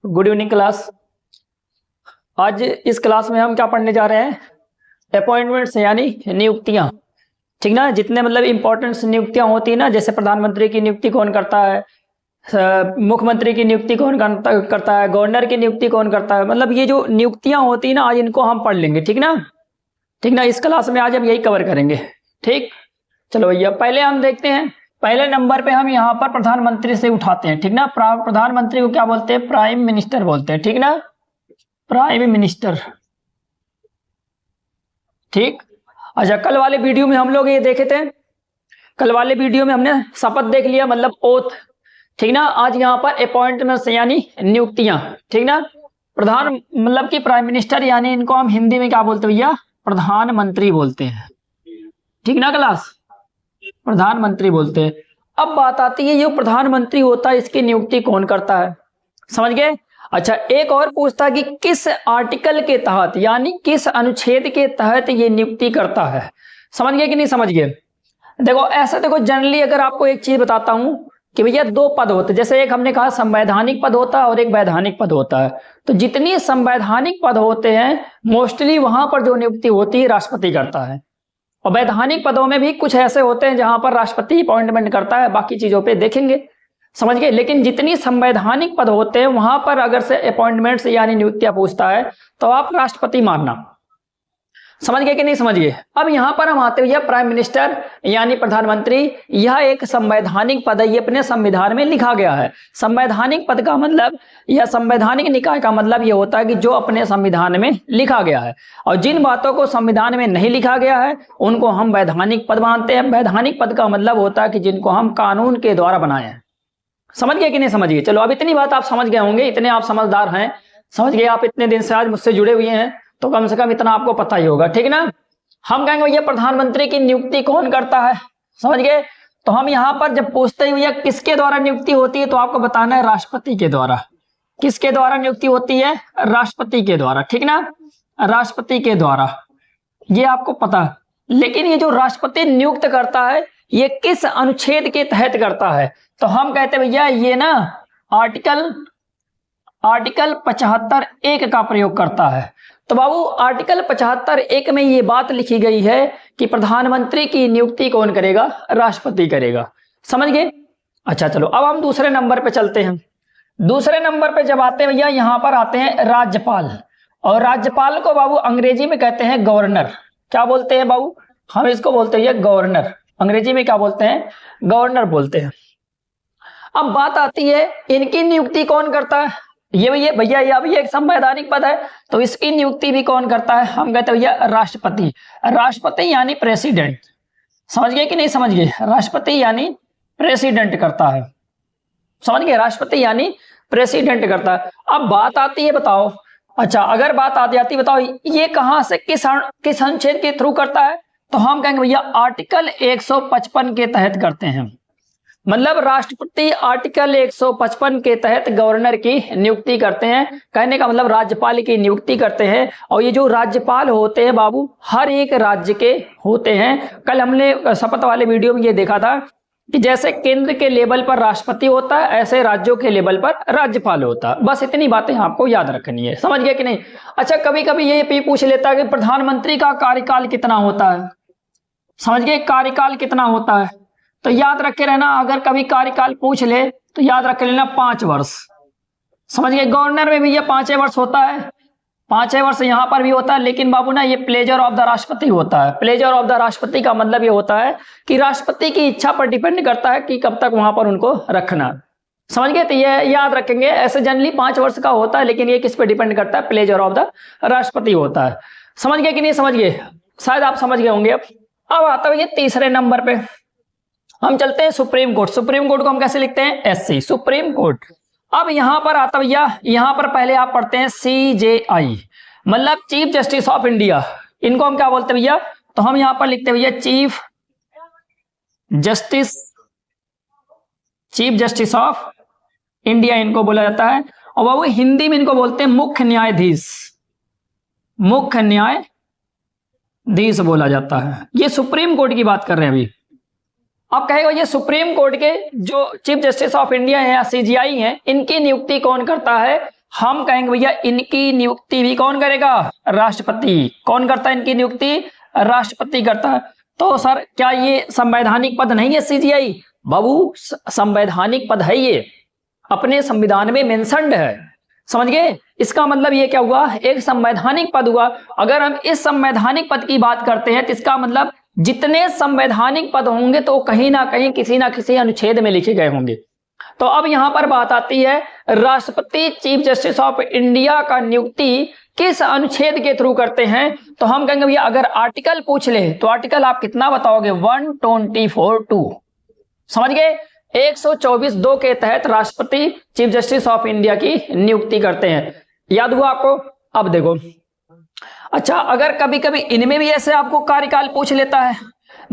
Good evening class. आज इस class में हम क्या पढ़ने जा रहे हैं? अपॉइंटमेंट्स यानी नियुक्तियां। ठीक ना, जितने मतलब इंपॉर्टेंट नियुक्तियां होती है ना, जैसे प्रधानमंत्री की नियुक्ति कौन करता है, मुख्यमंत्री की नियुक्ति कौन करता है, गवर्नर की नियुक्ति कौन करता है, मतलब ये जो नियुक्तियां होती है ना, आज इनको हम पढ़ लेंगे। ठीक ना, ठीक ना, इस क्लास में आज हम यही कवर करेंगे। ठीक, चलो भैया पहले हम देखते हैं। पहले नंबर पे हम यहाँ पर प्रधानमंत्री से उठाते हैं। ठीक ना, प्रधानमंत्री को क्या बोलते हैं? प्राइम मिनिस्टर बोलते हैं। ठीक ना, प्राइम मिनिस्टर। ठीक, अच्छा, कल वाले वीडियो में हम लोग ये देखे थे, कल वाले वीडियो में हमने शपथ देख लिया, मतलब ओथ। ठीक ना, आज यहाँ पर अपॉइंटमेंट्स यानी नियुक्तियां। ठीक ना, प्रधान मतलब कि प्राइम मिनिस्टर यानी इनको हम हिंदी में क्या बोलते हैं भैया? प्रधानमंत्री बोलते हैं। ठीक ना क्लास, प्रधानमंत्री बोलते हैं। अब बात आती है, ये प्रधानमंत्री होता है इसकी नियुक्ति कौन करता है? समझ गए? अच्छा, एक और पूछता है कि किस आर्टिकल के तहत यानी किस अनुच्छेद के तहत ये नियुक्ति करता है। समझ गए कि नहीं समझ गए? देखो ऐसा, देखो जनरली अगर आपको एक चीज बताता हूं कि भैया दो पद होते हैं, जैसे एक हमने कहा संवैधानिक पद होता है और एक वैधानिक पद होता है। तो जितनी संवैधानिक पद होते हैं मोस्टली वहां पर जो नियुक्ति होती है राष्ट्रपति करता है, और वैधानिक पदों में भी कुछ ऐसे होते हैं जहां पर राष्ट्रपति अपॉइंटमेंट करता है, बाकी चीजों पे देखेंगे। समझ गए? लेकिन जितनी संवैधानिक पद होते हैं वहां पर अगर से अपॉइंटमेंट्स यानी नियुक्तियां पूछता है तो आप राष्ट्रपति मानना। समझ गए कि नहीं समझ गए? अब यहां पर हम आते हुए प्राइम मिनिस्टर यानी प्रधानमंत्री, यह एक संवैधानिक पद है, ये अपने संविधान में लिखा गया है। संवैधानिक पद का मतलब या संवैधानिक निकाय का मतलब ये होता है कि जो अपने संविधान में लिखा गया है, और जिन बातों को संविधान में नहीं लिखा गया है उनको हम वैधानिक पद मानते हैं। वैधानिक पद का मतलब होता है कि जिनको हम कानून के द्वारा बनाए हैं। समझ गए कि नहीं समझ गए? चलो अब इतनी बात आप समझ गए होंगे, इतने आप समझदार हैं, समझ गए, आप इतने दिन से आज मुझसे जुड़े हुए हैं तो कम से कम इतना आपको पता ही होगा। ठीक ना, हम कहेंगे भैया प्रधानमंत्री की नियुक्ति कौन करता है? समझ गए? तो हम यहां पर जब पूछते हैं भैया किसके द्वारा नियुक्ति होती है, तो आपको बताना है राष्ट्रपति के द्वारा। किसके द्वारा नियुक्ति होती है? राष्ट्रपति के द्वारा। ठीक ना, राष्ट्रपति के द्वारा, ये आपको पता है। लेकिन ये जो राष्ट्रपति नियुक्त करता है ये किस अनुच्छेद के तहत करता है? तो हम कहते हैं भैया ये ना आर्टिकल 75(1) का प्रयोग करता है। तो बाबू आर्टिकल 75(1) में ये बात लिखी गई है कि प्रधानमंत्री की नियुक्ति कौन करेगा? राष्ट्रपति करेगा। समझ गए? अच्छा चलो अब हम दूसरे नंबर पे चलते हैं। दूसरे नंबर पे जब आते हैं भैया यहां पर आते हैं राज्यपाल, और राज्यपाल को बाबू अंग्रेजी में कहते हैं गवर्नर। क्या बोलते हैं बाबू? हम इसको बोलते हैं गवर्नर, अंग्रेजी में क्या बोलते हैं? गवर्नर बोलते हैं। अब बात आती है इनकी नियुक्ति कौन करता है? ये भैया यह भी एक संवैधानिक पद है, तो इसकी नियुक्ति भी कौन करता है? हम कहते हैं भैया राष्ट्रपति। राष्ट्रपति यानी प्रेसिडेंट। समझ गए कि नहीं समझ गए? राष्ट्रपति यानी प्रेसिडेंट करता है। समझ गए? राष्ट्रपति यानी प्रेसिडेंट करता है। अब बात आती है, बताओ, अच्छा अगर बात आती है बताओ ये कहां से किस अनुच्छेद के थ्रू करता है? तो हम कहेंगे भैया आर्टिकल 155 के तहत करते हैं। मतलब राष्ट्रपति आर्टिकल 155 के तहत गवर्नर की नियुक्ति करते हैं। कहने का मतलब राज्यपाल की नियुक्ति करते हैं। और ये जो राज्यपाल होते हैं बाबू हर एक राज्य के होते हैं। कल हमने शपथ वाले वीडियो में ये देखा था कि जैसे केंद्र के लेवल पर राष्ट्रपति होता है ऐसे राज्यों के लेवल पर राज्यपाल होता है। बस इतनी बातें आपको याद रखनी है। समझ गए कि नहीं? अच्छा, कभी कभी ये भी पूछ लेता है कि प्रधानमंत्री का कार्यकाल कितना होता है? समझ गए? कार्यकाल कितना होता है? तो याद रखे रहना, अगर कभी कार्यकाल पूछ ले तो याद रख लेना 5 वर्ष। समझ गए? गवर्नर में भी ये 5 वर्ष होता है, 5 वर्ष यहां पर भी होता है। लेकिन बाबू ना ये प्लेजर ऑफ द राष्ट्रपति होता है। प्लेजर ऑफ द राष्ट्रपति का मतलब ये होता है कि राष्ट्रपति की इच्छा पर डिपेंड करता है कि कब तक वहां पर उनको रखना। समझ गए? तो ये याद रखेंगे। ऐसे जनरली 5 वर्ष का होता है, लेकिन ये किस पे डिपेंड करता है? प्लेजर ऑफ द राष्ट्रपति होता है। समझ गए कि नहीं समझ गए? शायद आप समझ गए होंगे। अब आता है ये तीसरे नंबर पे, हम चलते हैं सुप्रीम कोर्ट। सुप्रीम कोर्ट को हम कैसे लिखते हैं? SC, supreme court. अब यहां पर आता भैया, यहां पर पहले आप पढ़ते हैं CJI, मतलब चीफ जस्टिस ऑफ इंडिया। इनको हम क्या बोलते हैं भैया? तो हम यहां पर लिखते हैं भैया चीफ जस्टिस ऑफ इंडिया इनको बोला जाता है। और बाबू हिंदी में इनको बोलते हैं मुख्य न्यायाधीश, मुख्य न्यायाधीश बोला जाता है। ये सुप्रीम कोर्ट की बात कर रहे हैं अभी। अब कहेगा ये सुप्रीम कोर्ट के जो चीफ जस्टिस ऑफ इंडिया है या CJI है, इनकी नियुक्ति कौन करता है? हम कहेंगे भैया इनकी नियुक्ति भी कौन करेगा? राष्ट्रपति। कौन करता है इनकी नियुक्ति? राष्ट्रपति करता है। तो सर क्या ये संवैधानिक पद नहीं है सीजीआई? बाबू संवैधानिक पद है, ये अपने संविधान में मेंशन्ड है, समझ गए? इसका मतलब ये क्या हुआ? एक संवैधानिक पद हुआ। अगर हम इस संवैधानिक पद की बात करते हैं तो इसका मतलब जितने संवैधानिक पद होंगे तो कहीं ना कहीं किसी ना किसी अनुच्छेद में लिखे गए होंगे। तो अब यहां पर बात आती है राष्ट्रपति चीफ जस्टिस ऑफ इंडिया का नियुक्ति किस अनुच्छेद के थ्रू करते हैं? तो हम कहेंगे भैया अगर आर्टिकल पूछ ले तो आर्टिकल आप कितना बताओगे? 124(2), समझ गए? 124(2) के तहत राष्ट्रपति चीफ जस्टिस ऑफ इंडिया की नियुक्ति करते हैं। याद हुआ आपको? अब देखो, अच्छा अगर कभी कभी इनमें भी ऐसे आपको कार्यकाल पूछ लेता है,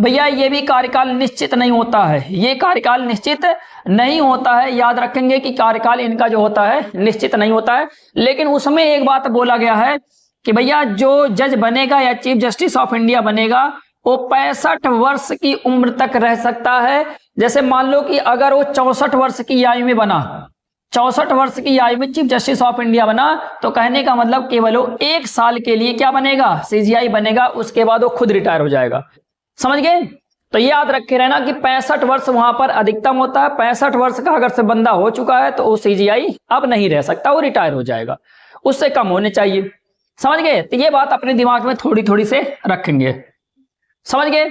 भैया ये भी कार्यकाल निश्चित नहीं होता है, ये कार्यकाल निश्चित नहीं होता है। याद रखेंगे कि कार्यकाल इनका जो होता है निश्चित नहीं होता है, लेकिन उसमें एक बात बोला गया है कि भैया जो जज बनेगा या चीफ जस्टिस ऑफ इंडिया बनेगा वो 65 वर्ष की उम्र तक रह सकता है। जैसे मान लो कि अगर वो 64 वर्ष की आयु में बना, 64 वर्ष की आयु में चीफ जस्टिस ऑफ इंडिया बना, तो कहने का मतलब केवल वो 1 साल के लिए क्या बनेगा? सीजीआई बनेगा, उसके बाद वो खुद रिटायर हो जाएगा, समझ गए? तो ये याद रखे रहना कि 65 वर्ष वहां पर अधिकतम होता है। 65 वर्ष का अगर से बंदा हो चुका है तो वो सीजीआई अब नहीं रह सकता, वो रिटायर हो जाएगा, उससे कम होने चाहिए, समझ गए? तो ये बात अपने दिमाग में थोड़ी थोड़ी से रखेंगे, समझ गए?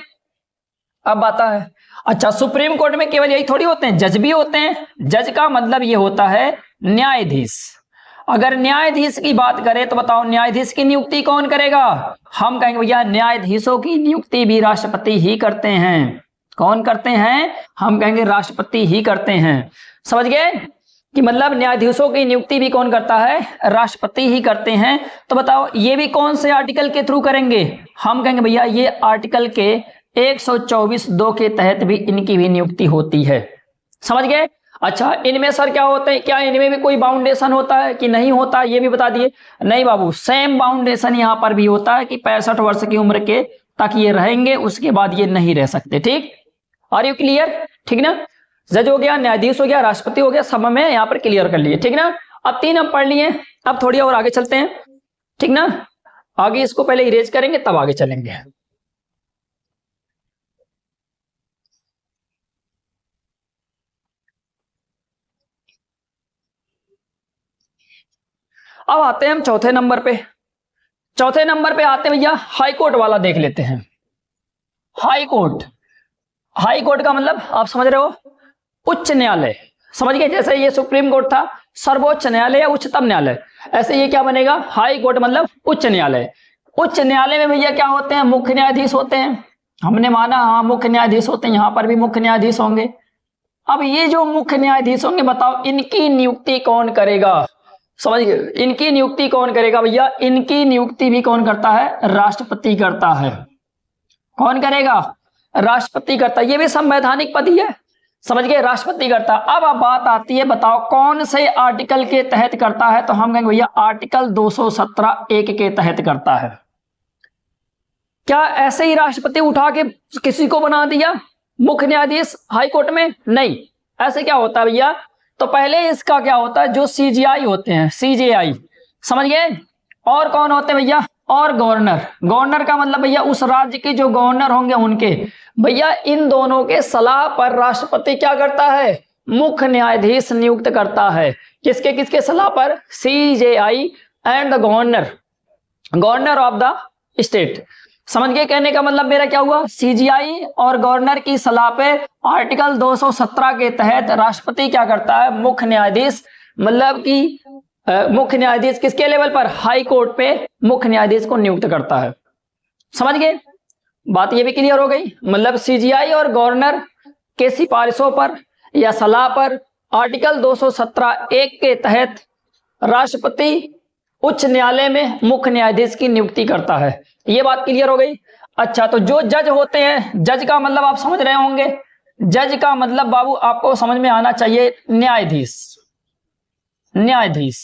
अब आता है, अच्छा सुप्रीम कोर्ट में केवल यही थोड़ी होते हैं, जज भी होते हैं। जज का मतलब ये होता है न्यायाधीश। अगर न्यायाधीश की बात करें तो बताओ न्यायाधीश की नियुक्ति कौन करेगा? हम कहेंगे भैया न्यायाधीशों की नियुक्ति भी राष्ट्रपति ही करते हैं। कौन करते हैं? हम कहेंगे राष्ट्रपति ही करते हैं, समझ गए? कि मतलब न्यायाधीशों की नियुक्ति भी कौन करता है? राष्ट्रपति ही करते हैं। तो बताओ ये भी कौन से आर्टिकल के थ्रू करेंगे? हम कहेंगे भैया ये आर्टिकल के 124(2) के तहत भी इनकी भी नियुक्ति होती है, समझ गए? अच्छा इनमें सर क्या होते हैं, क्या इनमें भी कोई बाउंडेशन होता है कि नहीं होता, ये भी बता दिए। नहीं बाबू, सेम बाउंडेशन यहाँ पर भी होता है कि 65 वर्ष की उम्र के तक ये रहेंगे, उसके बाद ये नहीं रह सकते। ठीक, आर यू क्लियर? ठीक ना? जज हो गया, न्यायाधीश हो गया, राष्ट्रपति हो गया, सब में यहाँ पर क्लियर कर लिए, ठीक ना? अब 3 हम पढ़ लिए, अब थोड़ी और आगे चलते हैं, ठीक ना? आगे इसको पहले इरेज करेंगे तब आगे चलेंगे। अब आते हैं हम चौथे नंबर पे। चौथे नंबर पे आते हैं भैया हाई कोर्ट वाला देख लेते हैं। हाई कोर्ट, हाई कोर्ट का मतलब आप समझ रहे हो? उच्च न्यायालय, समझ गए? जैसे ये सुप्रीम कोर्ट था, सर्वोच्च न्यायालय या उच्चतम न्यायालय, ऐसे ये क्या बनेगा? हाई कोर्ट मतलब उच्च न्यायालय। उच्च न्यायालय में भैया क्या होते हैं? मुख्य न्यायाधीश होते हैं। हमने माना हाँ मुख्य न्यायाधीश होते हैं, यहां पर भी मुख्य न्यायाधीश होंगे। अब ये जो मुख्य न्यायाधीश होंगे, बताओ इनकी नियुक्ति कौन करेगा? समझ गए? इनकी नियुक्ति कौन करेगा भैया? इनकी नियुक्ति भी कौन करता है? राष्ट्रपति करता है। कौन करेगा? राष्ट्रपति करता है। ये भी संवैधानिक पद ही है, समझ गए? राष्ट्रपति करता। अब बात आती है, बताओ कौन से आर्टिकल के तहत करता है? तो हम कहेंगे भैया आर्टिकल 217(1) के तहत करता है। क्या ऐसे ही राष्ट्रपति उठा के किसी को बना दिया मुख्य न्यायाधीश हाई कोर्ट में? नहीं, ऐसे क्या होता है भैया? तो पहले इसका क्या होता है, जो सीजीआई होते हैं, सीजेआई, समझ गए? और कौन होते हैं भैया? और गवर्नर। गवर्नर का मतलब भैया उस राज्य के जो गवर्नर होंगे उनके, भैया इन दोनों के सलाह पर राष्ट्रपति क्या करता है? मुख्य न्यायाधीश नियुक्त करता है। किसके किसके सलाह पर? CJI and the governor, governor of the state. समझ गए? कहने का मतलब मेरा क्या हुआ? सीजीआई और गवर्नर की सलाह पे आर्टिकल 217 के तहत राष्ट्रपति क्या करता है? मुख्य न्यायाधीश, मतलब कि मुख्य न्यायाधीश किसके लेवल पर? हाई कोर्ट पे मुख्य न्यायाधीश को नियुक्त करता है। समझ गए? बात ये भी क्लियर हो गई। मतलब सीजीआई और गवर्नर के सिफारिशों पर या सलाह पर आर्टिकल 217(1) के तहत राष्ट्रपति उच्च न्यायालय में मुख्य न्यायाधीश की नियुक्ति करता है। ये बात क्लियर हो गई। अच्छा, तो जो जज होते हैं, जज का मतलब आप समझ रहे होंगे, जज का मतलब बाबू आपको समझ में आना चाहिए न्यायाधीश। न्यायाधीश,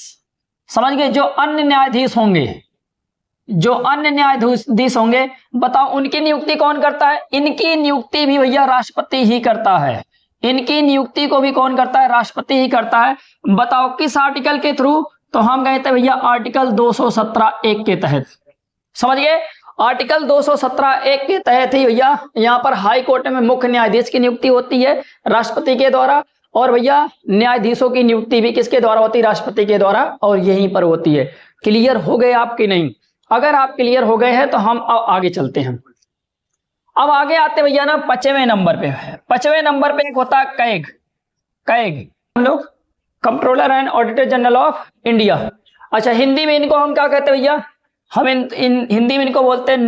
समझ गए? जो अन्य न्यायाधीश होंगे, जो अन्य न्यायाधीश होंगे, बताओ उनकी नियुक्ति कौन करता है? इनकी नियुक्ति भी भैया राष्ट्रपति ही करता है। इनकी नियुक्ति को भी कौन करता है? राष्ट्रपति ही करता है। बताओ किस आर्टिकल के थ्रू? तो हम कहते हैं भैया आर्टिकल 217(1) के तहत। समझ गए? आर्टिकल 217(1) के तहत ही भैया यहाँ पर हाई कोर्ट में मुख्य न्यायाधीश की नियुक्ति होती है राष्ट्रपति के द्वारा, और भैया न्यायाधीशों की नियुक्ति भी किसके द्वारा होती है? राष्ट्रपति के द्वारा, और यहीं पर होती है। क्लियर हो गए आपकी नहीं? अगर आप क्लियर हो गए हैं तो हम अब आगे चलते हैं। अब आगे आते भैया ना 5वें नंबर पे। 5वें नंबर पे एक होता है कैग। कैग हम लोग controller and auditor general of India. अच्छा, हिंदी में इनको हम क्या कहते हैं भैया? हम हिंदी में इनको बोलते हैं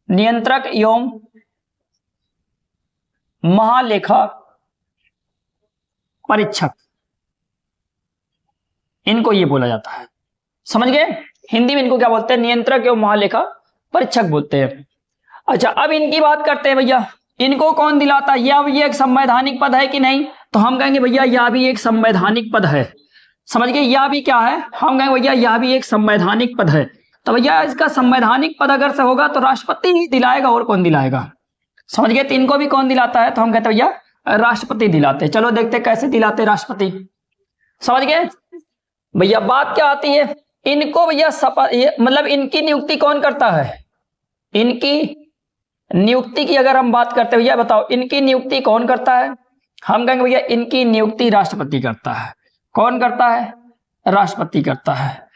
नियंत्रक एवं महालेखा परीक्षक, इनको ये बोला जाता है। समझ गए? हिंदी में इनको क्या बोलते हैं? नियंत्रक एवं महालेखा परीक्षक बोलते हैं। अच्छा, अब इनकी बात करते हैं भैया, इनको कौन दिलाता है? यह भी एक संवैधानिक पद है कि नहीं? तो हम कहेंगे भैया यह भी एक संवैधानिक पद है। समझ गए? यह भी क्या है? हम कहेंगे भैया यह भी एक संवैधानिक पद है। तो भैया इसका संवैधानिक पद अगर से होगा तो राष्ट्रपति ही दिलाएगा, और कौन दिलाएगा? समझ गए? तो इनको भी कौन दिलाता है? तो हम कहते हैं भैया राष्ट्रपति दिलाते। चलो देखते कैसे दिलाते राष्ट्रपति। समझ गए? भैया बात क्या आती है, इनको भैया मतलब इनकी नियुक्ति कौन करता है? इनकी नियुक्ति की अगर हम बात करते हैं भैया, बताओ इनकी नियुक्ति कौन करता है? हम कहेंगे भैया इनकी नियुक्ति राष्ट्रपति करता है। कौन करता है? राष्ट्रपति करता है।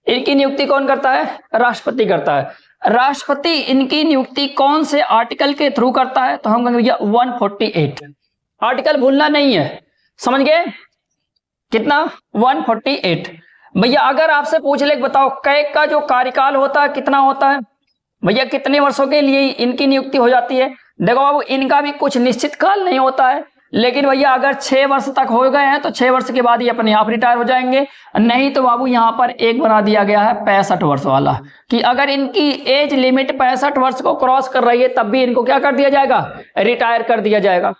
इनकी नियुक्ति कौन करता है? राष्ट्रपति करता है। राष्ट्रपति इनकी नियुक्ति कौन से आर्टिकल के थ्रू करता है? तो हम कहेंगे भैया 148। आर्टिकल भूलना नहीं है। समझ गए? कितना? 148। भैया अगर आपसे पूछ ले बताओ कैग का जो कार्यकाल होता है कितना होता है? भैया कितने वर्षों के लिए इनकी नियुक्ति हो जाती है? देखो बाबू, इनका भी कुछ निश्चित काल नहीं होता है, लेकिन भैया अगर 6 वर्ष तक हो गए हैं तो 6 वर्ष के बाद ये अपने आप रिटायर हो जाएंगे। नहीं तो बाबू यहाँ पर एक बना दिया गया है 65 वर्ष वाला, कि अगर इनकी एज लिमिट 65 वर्ष को क्रॉस कर रही है तब भी इनको क्या कर दिया जाएगा? रिटायर कर दिया जाएगा।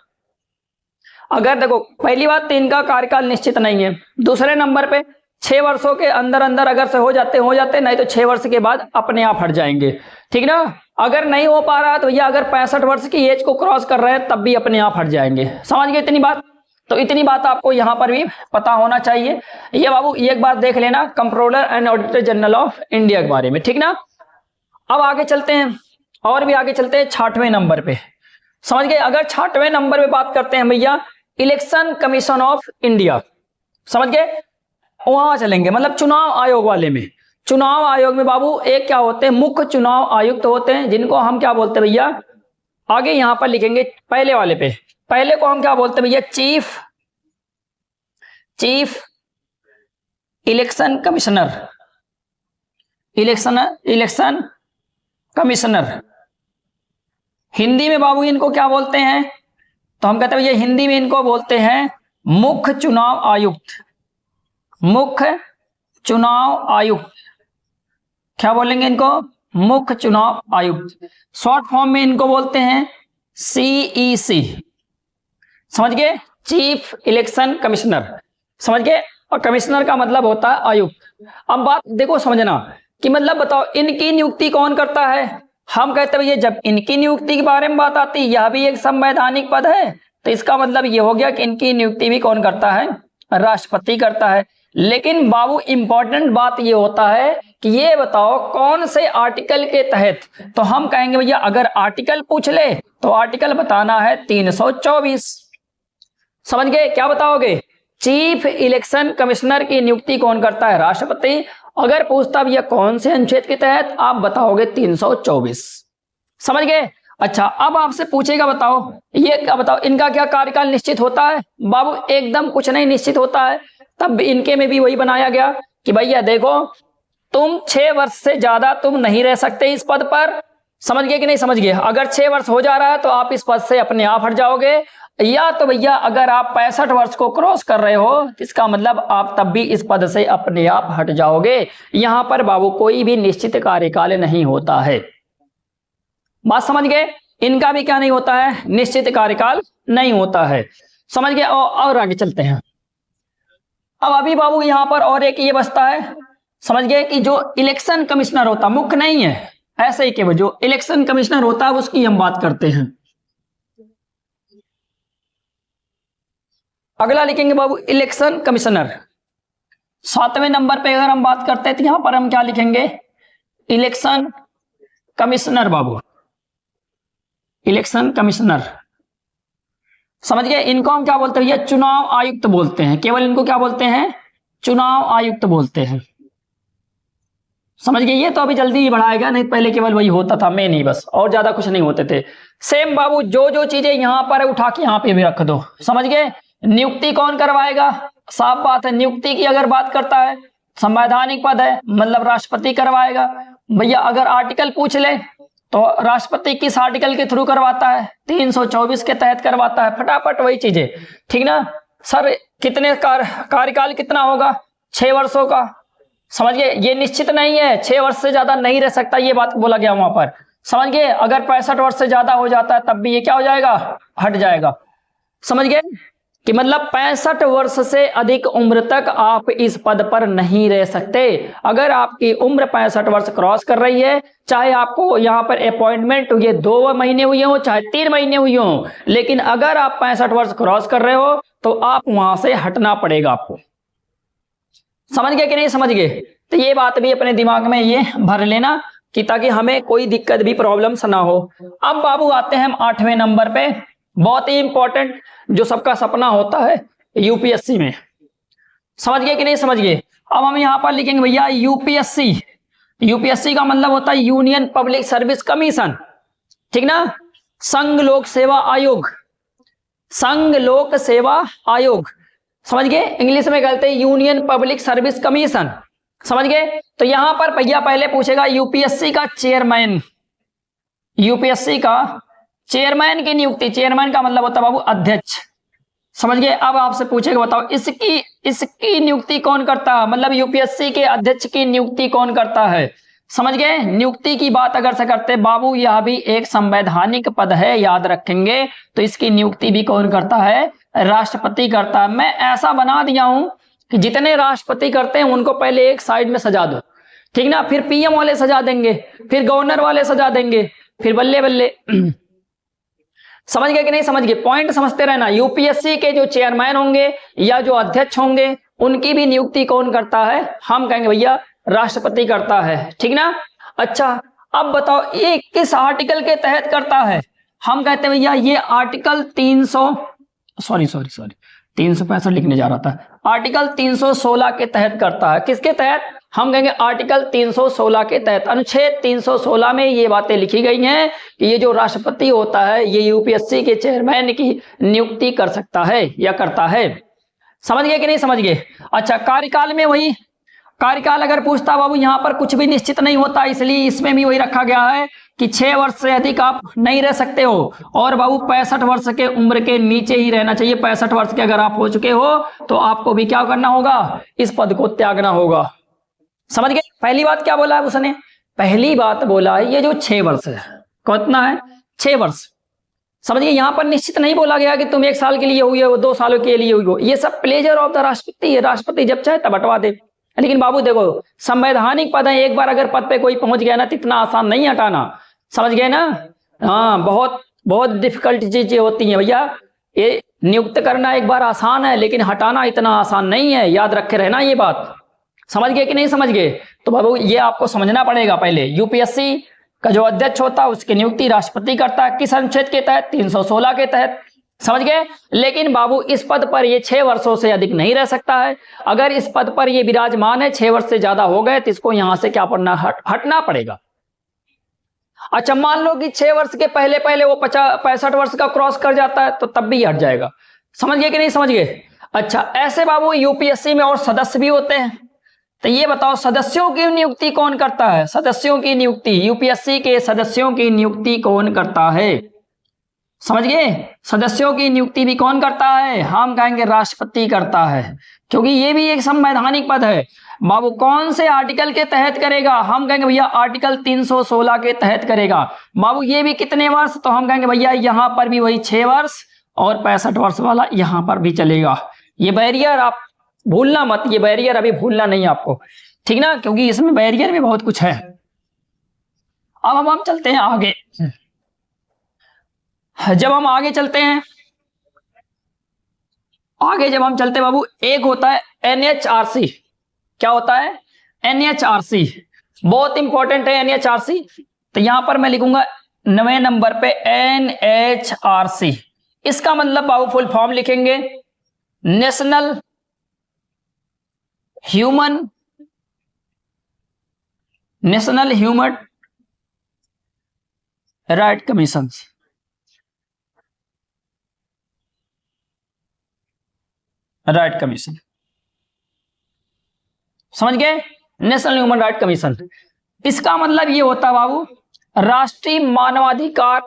अगर देखो पहली बात तो इनका कार्यकाल निश्चित नहीं है। दूसरे नंबर पे 6 वर्षों के अंदर अंदर अगर से हो जाते, नहीं तो 6 वर्ष के बाद अपने आप हट जाएंगे। ठीक ना? अगर नहीं हो पा रहा तो भैया अगर 65 वर्ष की एज को क्रॉस कर रहे हैं तब भी अपने आप हट जाएंगे। समझ गए इतनी बात? तो इतनी बात आपको यहाँ पर भी पता होना चाहिए। ये बाबू एक बार देख लेना controller and auditor general of India के बारे में। ठीक ना? अब आगे चलते हैं, और भी आगे चलते हैं 66वें नंबर पे। समझ गए? अगर 66वें नंबर पे बात करते हैं भैया इलेक्शन कमीशन ऑफ इंडिया। समझ गए? वहां चलेंगे, मतलब चुनाव आयोग वाले में। चुनाव आयोग में बाबू एक क्या होते हैं? मुख्य चुनाव आयुक्त होते हैं, जिनको हम क्या बोलते हैं भैया? आगे यहां पर लिखेंगे पहले वाले पे। पहले को हम क्या बोलते हैं भैया? Chief election commissioner. Election commissioner. Hindi में बाबू इनको क्या बोलते हैं? तो हम कहते हैं भैया हिंदी में इनको बोलते हैं मुख्य चुनाव आयुक्त। मुख्य चुनाव आयुक्त। क्या बोलेंगे इनको? मुख्य चुनाव आयुक्त। शॉर्ट फॉर्म में इनको बोलते हैं CEC। समझ गए? Chief election commissioner. समझ गए? और कमिश्नर का मतलब होता है आयुक्त। अब बात देखो समझना कि मतलब बताओ इनकी नियुक्ति कौन करता है? हम कहते हैं भैया जब इनकी नियुक्ति के बारे में बात आती है, यह भी एक संवैधानिक पद है, तो इसका मतलब ये हो गया कि इनकी नियुक्ति भी कौन करता है? राष्ट्रपति करता है। लेकिन बाबू इंपॉर्टेंट बात ये होता है कि ये बताओ कौन से आर्टिकल के तहत? तो हम कहेंगे भैया अगर आर्टिकल पूछ ले तो आर्टिकल बताना है 324। समझ गए? क्या बताओगे? चीफ इलेक्शन कमिश्नर की नियुक्ति कौन करता है? राष्ट्रपति। अगर पूछता भैया कौन से अनुच्छेद के तहत, आप बताओगे 324। समझ गए? अच्छा, अब आपसे पूछेगा बताओ ये क्या, बताओ इनका क्या कार्यकाल निश्चित होता है? बाबू एकदम कुछ नहीं निश्चित होता है। तब इनके में भी वही बनाया गया कि भैया देखो तुम 6 वर्ष से ज्यादा तुम नहीं रह सकते इस पद पर। समझ गए कि नहीं समझ गए? अगर 6 वर्ष हो जा रहा है तो आप इस पद से अपने आप हट जाओगे, या तो भैया अगर आप 65 वर्ष को क्रॉस कर रहे हो इसका मतलब आप तब भी इस पद से अपने आप हट जाओगे। यहां पर बाबू कोई भी निश्चित कार्यकाल नहीं होता है। बात समझ गए? इनका भी क्या नहीं होता है? निश्चित कार्यकाल नहीं होता है। समझ गए? और आगे चलते हैं। अब अभी बाबू यहां पर और एक ये बचता है। समझ गए कि जो इलेक्शन कमिश्नर होता, मुख्य नहीं है, ऐसे ही केवल जो इलेक्शन कमिश्नर होता है उसकी हम बात करते हैं। अगला लिखेंगे बाबू इलेक्शन कमिश्नर। 7वें नंबर पे अगर हम बात करते हैं तो यहां पर हम क्या लिखेंगे, इलेक्शन कमिश्नर बाबू, इलेक्शन कमिश्नर। समझ गए, इनको हम क्या बोलते हैं, ये चुनाव आयुक्त बोलते हैं, केवल इनको क्या बोलते हैं, चुनाव आयुक्त बोलते हैं। समझ गए, ये तो अभी जल्दी ही बढ़ाएगा, नहीं पहले केवल वही होता था, मैं नहीं बस, और ज्यादा कुछ नहीं होते थे। सेम बाबू जो जो चीजें यहां पर है उठा के यहां पे भी रख दो। समझ गए, नियुक्ति कौन करवाएगा, साफ बात है, नियुक्ति की अगर बात करता है संवैधानिक पद है, मतलब राष्ट्रपति करवाएगा। भैया अगर आर्टिकल पूछ ले तो राष्ट्रपति किस आर्टिकल के थ्रू करवाता है, 324 के तहत करवाता है, फटाफट वही चीजें, ठीक ना। सर कितने कार्यकाल कितना होगा, 6 वर्षों का। समझ गए, ये निश्चित नहीं है, 6 वर्ष से ज्यादा नहीं रह सकता, ये बात बोला गया वहां पर। समझ गए, अगर 65 वर्ष से ज्यादा हो जाता है तब भी ये क्या हो जाएगा, हट जाएगा। समझ गए कि मतलब 65 वर्ष से अधिक उम्र तक आप इस पद पर नहीं रह सकते। अगर आपकी उम्र 65 वर्ष क्रॉस कर रही है, चाहे आपको यहाँ पर अपॉइंटमेंट हुई 2 महीने हुए हो चाहे 3 महीने हुए हो, लेकिन अगर आप 65 वर्ष क्रॉस कर रहे हो तो आप वहां से हटना पड़ेगा आपको। समझ गए कि नहीं समझ गए, तो ये बात भी अपने दिमाग में ये भर लेना कि ताकि हमें कोई दिक्कत भी प्रॉब्लम्स ना हो। अब बाबू आते हैं हम 8वें नंबर पे, बहुत ही इंपॉर्टेंट, जो सबका सपना होता है यूपीएससी में। समझ गए कि नहीं समझ गए। अब हम यहां पर लिखेंगे भैया यूपीएससी। यूपीएससी का मतलब होता है यूनियन पब्लिक सर्विस कमीशन, ठीक ना, संघ लोक सेवा आयोग, संघ लोक सेवा आयोग। समझ गए, इंग्लिश में कहते हैं यूनियन पब्लिक सर्विस कमीशन। समझ गए, तो यहां पर भैया पहले पूछेगा यूपीएससी का चेयरमैन, यूपीएससी का चेयरमैन की नियुक्ति, चेयरमैन का मतलब होता है बाबू अध्यक्ष। समझ गए, अब आपसे पूछेगा बताओ इसकी नियुक्ति कौन करता है, मतलब यूपीएससी के अध्यक्ष की नियुक्ति कौन करता है। समझ गए, नियुक्ति की बात अगर से करते बाबू, यह भी एक संवैधानिक पद है, याद रखेंगे, तो इसकी नियुक्ति भी कौन करता है, राष्ट्रपति करता है। मैं ऐसा बना दिया हूं कि जितने राष्ट्रपति करते हैं उनको पहले एक साइड में सजा दो, ठीक ना, फिर पीएम वाले सजा देंगे, फिर गवर्नर वाले सजा देंगे, फिर बल्ले बल्ले। समझ गए कि नहीं समझ गए, पॉइंट समझते रहना। यूपीएससी के जो चेयरमैन होंगे या जो अध्यक्ष होंगे उनकी भी नियुक्ति कौन करता है, हम कहेंगे भैया राष्ट्रपति करता है, ठीक ना। अच्छा अब बताओ ये किस आर्टिकल के तहत करता है, हम कहते हैं भैया ये आर्टिकल 365 लिखने जा रहा था, आर्टिकल 316 के तहत करता है। किसके तहत, हम कहेंगे आर्टिकल 316 के तहत। अनुच्छेद 316 में ये बातें लिखी गई हैं कि ये जो राष्ट्रपति होता है ये यूपीएससी के चेयरमैन की नियुक्ति कर सकता है या करता है। समझ गए कि नहीं समझ गए। अच्छा कार्यकाल में वही, कार्यकाल अगर पूछता बाबू यहाँ पर कुछ भी निश्चित नहीं होता, इसलिए इसमें भी वही रखा गया है कि 6 वर्ष से अधिक आप नहीं रह सकते हो, और बाबू 65 वर्ष के उम्र के नीचे ही रहना चाहिए। 65 वर्ष के अगर आप हो चुके हो तो आपको भी क्या करना होगा, इस पद को त्यागना होगा। समझ गए, पहली बात क्या बोला है उसने, पहली बात बोला है ये जो 6 वर्ष है, कितना है 6 वर्ष। समझ गए, यहाँ पर निश्चित नहीं बोला गया कि तुम 1 साल के लिए हुई हो, 2 सालों के लिए हुई हो, ये सब प्लेजर ऑफ द राष्ट्रपति है, राष्ट्रपति जब चाहे तब हटवा दे। लेकिन बाबू देखो संवैधानिक पद है, एक बार अगर पद पे कोई पहुंच गया ना तो इतना आसान नहीं हटाना। समझ गए ना, हाँ बहुत बहुत डिफिकल्ट चीजें होती हैं भैया। ये नियुक्त करना एक बार आसान है लेकिन हटाना इतना आसान नहीं है, याद रखे रहना ये बात। समझ गए कि नहीं समझ गए, तो बाबू ये आपको समझना पड़ेगा। पहले यूपीएससी का जो अध्यक्ष होता है उसकी नियुक्ति राष्ट्रपति करता है, किस अनुच्छेद के तहत, 316 के तहत। समझ गए, लेकिन बाबू इस पद पर ये 6 वर्षों से अधिक नहीं रह सकता है। अगर इस पद पर ये विराजमान है 6 वर्ष से ज्यादा हो गए तो इसको यहां से क्या पड़ना, हटना पड़ेगा। अच्छा मान लो कि 6 वर्ष के पहले पहले वो 65 वर्ष का क्रॉस कर जाता है तो तब भी हट जाएगा। समझ गए कि नहीं समझ गए। अच्छा ऐसे बाबू यूपीएससी में और सदस्य भी होते हैं, तो ये बताओ सदस्यों की नियुक्ति कौन करता है, सदस्यों की नियुक्ति, यूपीएससी के सदस्यों की नियुक्ति कौन करता है। समझ गए, सदस्यों की नियुक्ति भी कौन करता है, हम कहेंगे राष्ट्रपति करता है, क्योंकि ये भी एक संवैधानिक पद है। बाबू कौन से आर्टिकल के तहत करेगा, हम कहेंगे भैया आर्टिकल 316 के तहत करेगा। बाबू ये भी कितने वर्ष, तो हम कहेंगे भैया यहाँ पर भी वही 6 वर्ष और 65 वर्ष वाला यहाँ पर भी चलेगा। ये बैरियर आप भूलना मत, ये बैरियर अभी भूलना नहीं आपको, ठीक ना, क्योंकि इसमें बैरियर में बहुत कुछ है। अब हम चलते हैं आगे। जब हम आगे चलते हैं आगे जब हम चलते बाबू, एक होता है NHRC। क्या होता है? NHRC, बहुत इंपॉर्टेंट है NHRC। तो यहां पर मैं लिखूंगा 9वें नंबर पे NHRC। इसका मतलब बाबू फुल फॉर्म लिखेंगे, national human right commission. Right commission, समझ गए? National human right commission. इसका मतलब ये होता है बाबू राष्ट्रीय मानवाधिकार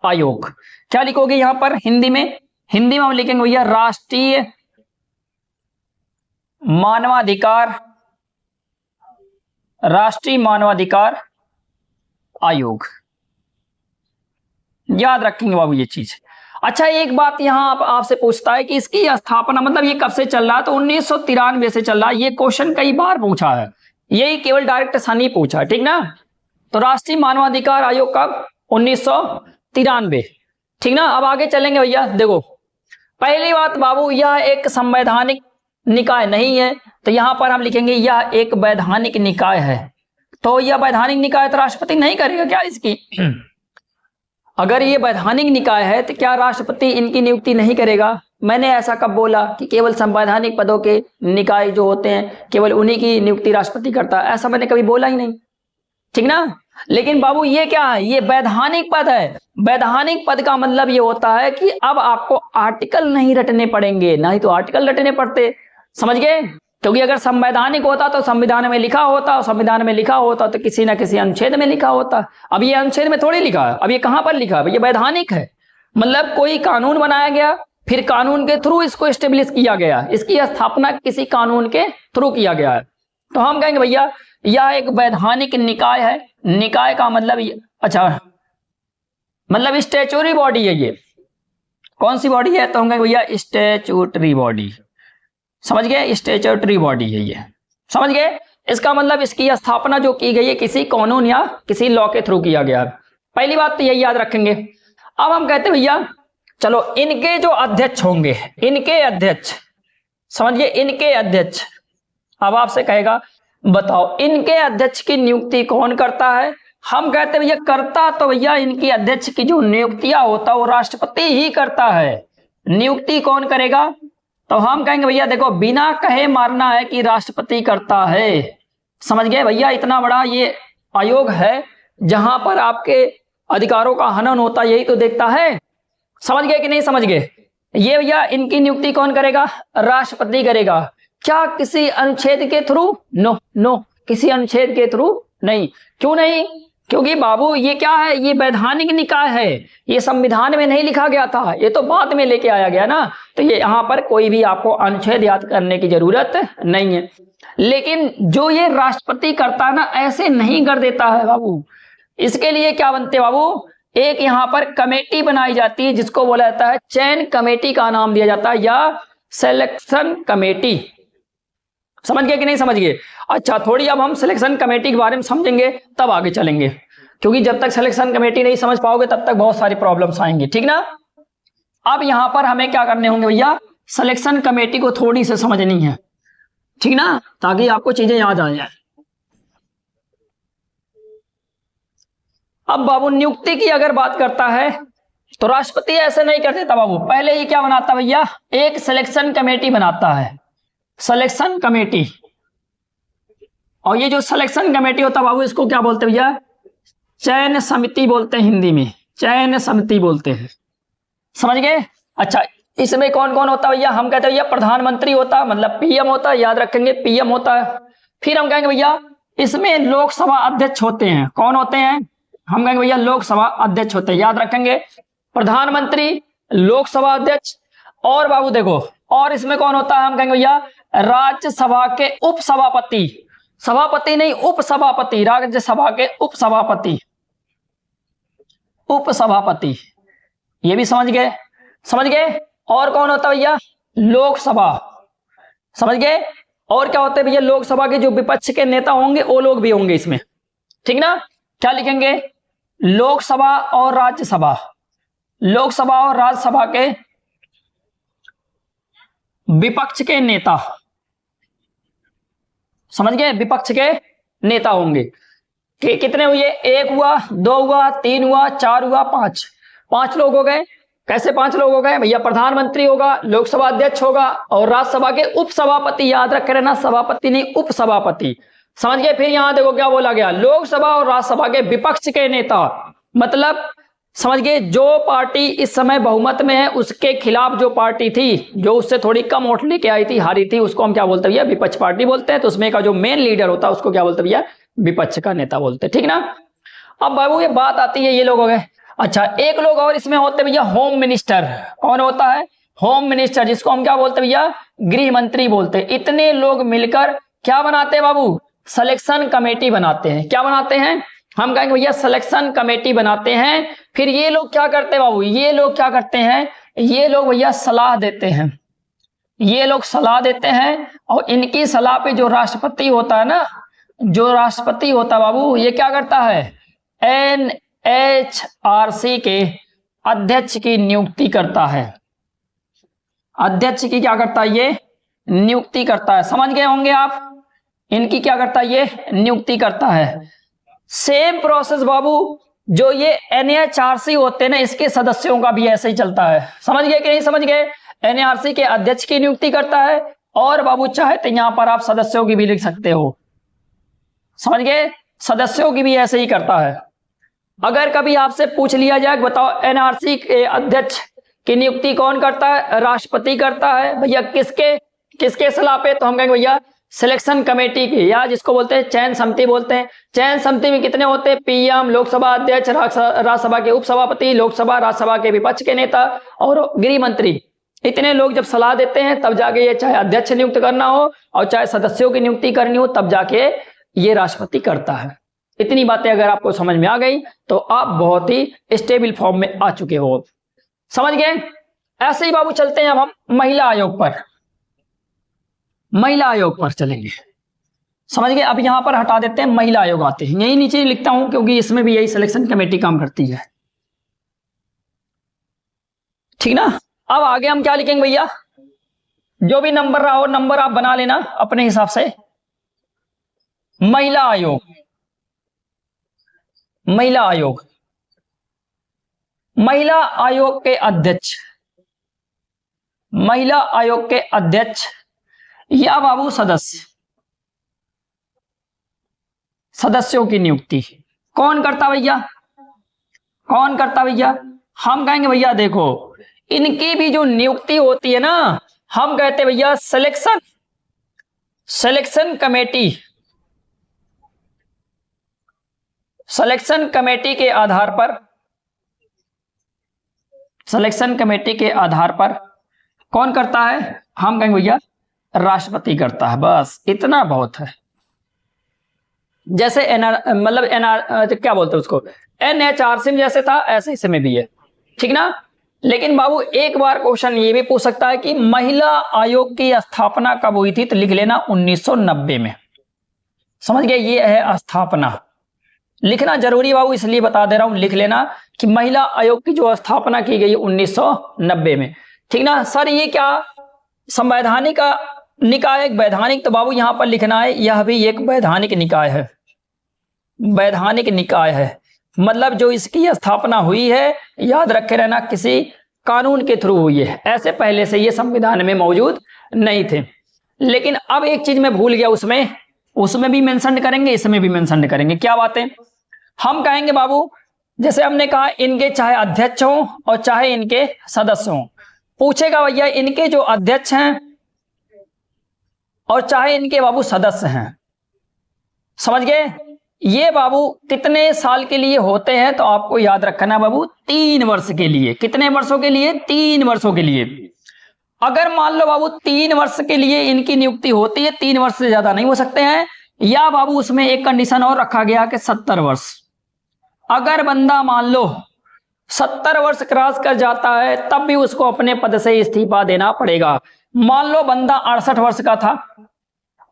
आयोग। क्या लिखोगे यहां पर हिंदी में? हिंदी में हम लिखेंगे भैया राष्ट्रीय मानवाधिकार आयोग। याद रखेंगे बाबू ये चीज। अच्छा, एक बात यहां आपसे पूछता है कि इसकी स्थापना मतलब ये कब से चल रहा है? तो 1993 से चल रहा है। ये क्वेश्चन कई बार पूछा है, यही केवल डायरेक्ट सन ही पूछा, ठीक ना? तो राष्ट्रीय मानवाधिकार आयोग कब? 1993, ठीक ना? अब आगे चलेंगे भैया। देखो, पहली बात बाबू, यह एक संवैधानिक निकाय नहीं है, तो यहां पर हम लिखेंगे यह एक वैधानिक निकाय है। तो यह वैधानिक निकाय तो राष्ट्रपति नहीं करेगा क्या इसकी? अगर ये वैधानिक निकाय है तो क्या राष्ट्रपति इनकी नियुक्ति नहीं करेगा? मैंने ऐसा कब बोला कि केवल संवैधानिक पदों के निकाय जो होते हैं केवल उन्हीं की नियुक्ति राष्ट्रपति करता है? ऐसा मैंने कभी बोला ही नहीं, ठीक ना? लेकिन बाबू ये क्या है? ये वैधानिक पद है। वैधानिक पद का मतलब ये होता है कि अब आपको आर्टिकल नहीं रटने पड़ेंगे, नहीं तो आर्टिकल रटने पड़ते, समझ गए? क्योंकि अगर संवैधानिक होता तो संविधान में लिखा होता, और संविधान में लिखा होता तो किसी ना किसी अनुच्छेद में लिखा होता। अब ये अनुच्छेद में थोड़ी लिखा है, अब ये कहां पर लिखा है? ये वैधानिक है, मतलब कोई कानून बनाया गया, फिर कानून के थ्रू इसको एस्टेब्लिश किया गया, इसकी स्थापना किसी कानून के थ्रू किया गया है। तो हम कहेंगे भैया यह एक वैधानिक निकाय है। निकाय का मतलब अच्छा मतलब स्टैच्यूटरी बॉडी है। ये कौन सी बॉडी है? तो हम कहेंगे भैया स्टैच्यूटरी बॉडी, समझ गए? स्टैच्यूटरी बॉडी है ये, समझ गए? इसका मतलब इसकी स्थापना जो की गई है किसी कानून या किसी लॉ के थ्रू किया गया। पहली बात तो यही याद रखेंगे। अब हम कहते हैं भैया चलो इनके जो अध्यक्ष होंगे, इनके अध्यक्ष, समझ गए? इनके अध्यक्ष। अब आपसे कहेगा बताओ इनके अध्यक्ष की नियुक्ति कौन करता है? हम कहते हैं भैया करता तो भैया इनकी अध्यक्ष की जो नियुक्तियां होता है वो राष्ट्रपति ही करता है। नियुक्ति कौन करेगा? तो हम कहेंगे भैया देखो बिना कहे मारना है कि राष्ट्रपति करता है, समझ गए भैया? इतना बड़ा ये आयोग है जहां पर आपके अधिकारों का हनन होता, यही तो देखता है, समझ गए कि नहीं समझ गए? ये भैया इनकी नियुक्ति कौन करेगा? राष्ट्रपति करेगा। क्या किसी अनुच्छेद के थ्रू? नो नो, किसी अनुच्छेद के थ्रू नहीं। क्यों नहीं? क्योंकि बाबू ये क्या है? ये वैधानिक निकाय है, ये संविधान में नहीं लिखा गया था, ये तो बाद में लेके आया गया ना। तो ये यहाँ पर कोई भी आपको अनुच्छेद याद करने की जरूरत नहीं है। लेकिन जो ये राष्ट्रपति करता है ना, ऐसे नहीं कर देता है बाबू। इसके लिए क्या बनते बाबू? एक यहाँ पर कमेटी बनाई जाती है जिसको बोला जाता है चयन कमेटी का नाम दिया जाता है, या सिलेक्शन कमेटी। समझ गए कि नहीं समझ गए? अच्छा, थोड़ी अब हम सिलेक्शन कमेटी के बारे में समझेंगे तब आगे चलेंगे, क्योंकि जब तक सिलेक्शन कमेटी नहीं समझ पाओगे तब तक बहुत सारी प्रॉब्लम्स आएंगी, ठीक ना? अब यहां पर हमें क्या करने होंगे भैया? सिलेक्शन कमेटी को थोड़ी सी समझनी है, ठीक ना, ताकि आपको चीजें याद आ जाए। अब बाबू नियुक्ति की अगर बात करता है तो राष्ट्रपति ऐसे नहीं कर देता बाबू। पहले ही क्या बनाता भैया? एक सिलेक्शन कमेटी बनाता है, सिलेक्शन कमेटी। और ये जो सिलेक्शन कमेटी होता है बाबू, इसको क्या बोलते हैं भैया? चयन समिति बोलते हैं, हिंदी में चयन समिति बोलते हैं, समझ गए? अच्छा, इसमें कौन कौन होता है भैया? हम कहते हैं भैया प्रधानमंत्री होता है, मतलब पीएम होता है, याद रखेंगे पीएम होता है। फिर हम कहेंगे भैया इसमें लोकसभा अध्यक्ष होते हैं। कौन होते हैं? हम कहेंगे भैया लोकसभा अध्यक्ष होते हैं, याद रखेंगे प्रधानमंत्री, लोकसभा अध्यक्ष। और बाबू देखो, और इसमें कौन होता है? हम कहेंगे भैया राज्यसभा के उपसभापति, सभापति नहीं उपसभापति, राज्यसभा के उपसभापति, उपसभापति, ये भी समझ गए? समझ गए? और कौन होता है भैया? लोकसभा, समझ गए? और क्या होते हैं भैया? लोकसभा के जो विपक्ष के नेता होंगे वो लोग भी होंगे इसमें, ठीक ना? क्या लिखेंगे? लोकसभा और राज्यसभा, लोकसभा और राज्यसभा के विपक्ष के नेता, समझ गए, विपक्ष के नेता होंगे। कि कितने हुए, एक हुआ, दो हुआ, तीन हुआ, चार हुआ, पांच लोग हो गए। कैसे पांच लोग हो गए भैया? प्रधानमंत्री होगा, लोकसभा अध्यक्ष होगा और राज्यसभा के उपसभापति, याद रख रहना, सभापति नहीं उपसभापति, समझ गए। फिर यहां देखो क्या बोला गया, लोकसभा और राज्यसभा के विपक्ष के नेता, मतलब समझ गए जो पार्टी इस समय बहुमत में है उसके खिलाफ जो पार्टी थी, जो उससे थोड़ी कम वोट लेके आई थी, हारी थी, उसको हम क्या बोलते हैं भैया? विपक्ष पार्टी बोलते हैं। तो उसमें का जो मेन लीडर होता है उसको क्या बोलते हैं भैया? विपक्ष का नेता बोलते हैं, ठीक ना। अब बाबू ये बात आती है, ये लोग हो गए। अच्छा, एक लोग और इसमें होते भैया, होम मिनिस्टर। कौन होता है? होम मिनिस्टर, जिसको हम क्या बोलते हैं भैया? गृह मंत्री बोलते हैं। इतने लोग मिलकर क्या बनाते हैं बाबू? सिलेक्शन कमेटी बनाते हैं। क्या बनाते हैं? हम कहेंगे भैया सिलेक्शन कमेटी बनाते हैं। फिर ये लोग क्या करते हैं बाबू? ये लोग क्या करते हैं? ये लोग भैया सलाह देते हैं। ये लोग सलाह देते हैं और इनकी सलाह पे जो राष्ट्रपति होता है ना, जो राष्ट्रपति होता है बाबू, ये क्या करता है? NHRC के अध्यक्ष की नियुक्ति करता है। अध्यक्ष की क्या करता है? ये नियुक्ति करता है। समझ गए होंगे आप? इनकी क्या करता है? ये नियुक्ति करता है। सेम प्रोसेस बाबू जो ये NHRC होते हैं ना, इसके सदस्यों का भी ऐसे ही चलता है। समझ गए कि नहीं समझ गए? NHRC के अध्यक्ष की नियुक्ति करता है और बाबू चाहे तो यहां पर आप सदस्यों की भी लिख सकते हो। समझ गए? सदस्यों की भी ऐसे ही करता है। अगर कभी आपसे पूछ लिया जाए बताओ NRC के अध्यक्ष की नियुक्ति कौन करता है? राष्ट्रपति करता है। भैया किसके सलाह पे? तो हम कहेंगे भैया सिलेक्शन कमेटी की, या जिसको बोलते हैं चयन समिति बोलते हैं। चयन समिति में कितने होते हैं? PM, लोकसभा अध्यक्ष, राज्यसभा के उपसभापति, लोकसभा राज्यसभा के विपक्ष के नेता और गृह मंत्री। इतने लोग जब सलाह देते हैं तब जाके ये चाहे अध्यक्ष नियुक्त करना हो और चाहे सदस्यों की नियुक्ति करनी हो, तब जाके ये राष्ट्रपति करता है। इतनी बातें अगर आपको समझ में आ गई तो आप बहुत ही स्टेबल फॉर्म में आ चुके हो। समझ गए? ऐसे ही बाबू चलते हैं अब हम महिला आयोग पर। महिला आयोग पर चलेंगे। समझ गए? अब यहां पर हटा देते हैं, महिला आयोग आते हैं। यही नीचे लिखता हूं क्योंकि इसमें भी यही सिलेक्शन कमेटी काम करती है, ठीक ना। अब आगे हम क्या लिखेंगे भैया? जो भी नंबर रहा हो, नंबर आप बना लेना अपने हिसाब से। महिला आयोग, महिला आयोग, महिला आयोग के अध्यक्ष, महिला आयोग के अध्यक्ष या बाबू सदस्य, सदस्यों की नियुक्ति कौन करता भैया? कौन करता भैया? हम कहेंगे भैया देखो इनकी भी जो नियुक्ति होती है ना, हम कहते भैया सिलेक्शन कमेटी। सिलेक्शन कमेटी के आधार पर, सिलेक्शन कमेटी के आधार पर कौन करता है? हम कहेंगे भैया राष्ट्रपति करता है। बस इतना बहुत है। जैसे क्या बोलते हैं उसको, NHRC में जैसे था ऐसे इसमें भी है, ठीक ना। लेकिन बाबू एक बार क्वेश्चन ये भी पूछ सकता है कि महिला आयोग की स्थापना कब हुई थी? तो लिख लेना 1990 में। समझ गए? ये है स्थापना। लिखना जरूरी बाबू, इसलिए बता दे रहा हूं, लिख लेना कि महिला आयोग की जो स्थापना की गई 1990 में, ठीक ना। सर ये क्या संवैधानिक निकाय, एक वैधानिक? तो बाबू यहां पर लिखना है यह भी एक वैधानिक निकाय है। वैधानिक निकाय है मतलब जो इसकी स्थापना हुई है, याद रखे रहना, किसी कानून के थ्रू हुई है। ऐसे पहले से ये संविधान में मौजूद नहीं थे। लेकिन अब एक चीज मैं भूल गया, उसमें भी मेंशन करेंगे, इसमें भी मेंशन करेंगे। क्या बातें? हम कहेंगे बाबू जैसे हमने कहा इनके चाहे अध्यक्ष हों और चाहे इनके सदस्य हों, पूछेगा भैया इनके जो अध्यक्ष हैं और चाहे इनके बाबू सदस्य हैं, समझ गए? ये बाबू कितने साल के लिए होते हैं? तो आपको याद रखना बाबू 3 वर्ष के लिए। कितने वर्षों के लिए? 3 वर्षों के लिए। अगर मान लो बाबू 3 वर्ष के लिए इनकी नियुक्ति होती है, 3 वर्ष से ज्यादा नहीं हो सकते हैं। या बाबू उसमें एक कंडीशन और रखा गया कि 70 वर्ष। अगर बंदा मान लो 70 वर्ष क्रॉस कर जाता है तब भी उसको अपने पद से इस्तीफा देना पड़ेगा। मान लो बंदा 68 वर्ष का था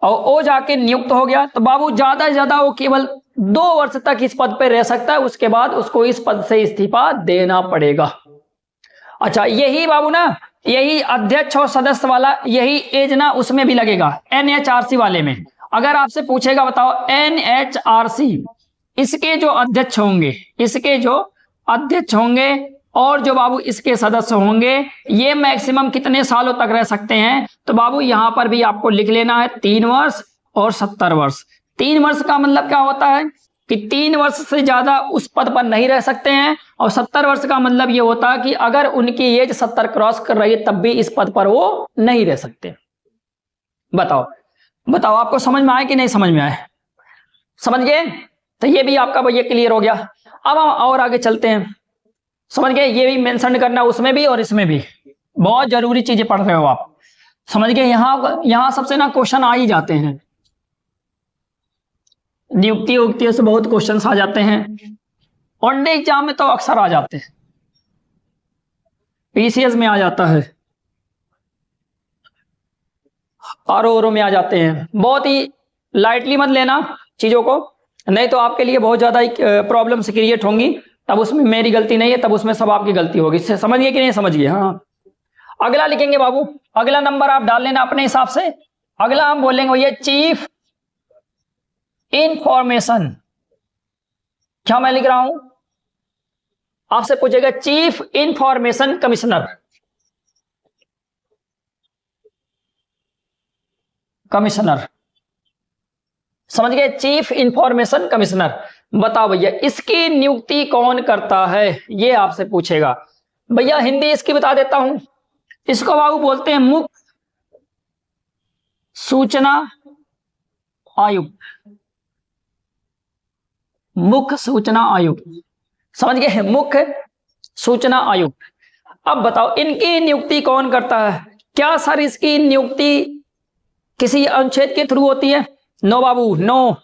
और वो जाके नियुक्त हो गया, तो बाबू ज्यादा से ज्यादा वो केवल 2 वर्ष तक इस पद पे रह सकता है, उसके बाद उसको इस पद से इस्तीफा देना पड़ेगा। अच्छा, यही बाबू ना यही अध्यक्ष और सदस्य वाला यही एज ना उसमें भी लगेगा, NHRC वाले में। अगर आपसे पूछेगा बताओ NHRC, इसके जो अध्यक्ष होंगे, इसके जो अध्यक्ष होंगे और जो बाबू इसके सदस्य होंगे, ये मैक्सिमम कितने सालों तक रह सकते हैं? तो बाबू यहां पर भी आपको लिख लेना है 3 वर्ष और 70 वर्ष। 3 वर्ष का मतलब क्या होता है कि 3 वर्ष से ज्यादा उस पद पर नहीं रह सकते हैं, और 70 वर्ष का मतलब ये होता है कि अगर उनकी एज 70 क्रॉस कर रही है तब भी इस पद पर वो नहीं रह सकते। बताओ बताओ आपको समझ में आया कि नहीं समझ में आया? समझ गए? तो ये भी आपका भैया क्लियर हो गया। अब हम और आगे चलते हैं। समझ गए? ये भी मेंशन करना उसमें भी और इसमें भी, बहुत जरूरी चीजें पढ़ रहे हो आप। समझ गए? यहां सबसे ना क्वेश्चन आ ही जाते हैं, नियुक्ति उक्तियों से बहुत क्वेश्चंस आ जाते हैं, वनडे एग्जाम में तो अक्सर आ जाते हैं, PCS में आ जाता है, RO में आ जाते हैं। बहुत ही लाइटली मत लेना चीजों को, नहीं तो आपके लिए बहुत ज्यादा प्रॉब्लम्स क्रिएट होंगी, तब उसमें मेरी गलती नहीं है, तब उसमें सब आपकी गलती होगी। समझ गए कि नहीं समझ गए? हाँ। अगला लिखेंगे बाबू, अगला नंबर आप डाल लेना अपने हिसाब से। अगला हम बोलेंगे भैया चीफ इंफॉर्मेशन। क्या मैं लिख रहा हूं? आपसे पूछेगा चीफ इंफॉर्मेशन कमिश्नर। कमिश्नर, समझ गए? Chief information commissioner. बताओ भैया इसकी नियुक्ति कौन करता है, ये आपसे पूछेगा। भैया हिंदी इसकी बता देता हूं, इसको बाबू बोलते हैं मुख्य सूचना आयुक्त। मुख्य सूचना आयुक्त, समझ गए? मुख्य सूचना आयुक्त। अब बताओ इनकी नियुक्ति कौन करता है? क्या सर इसकी नियुक्ति किसी अनुच्छेद के थ्रू होती है? नो बाबू, नो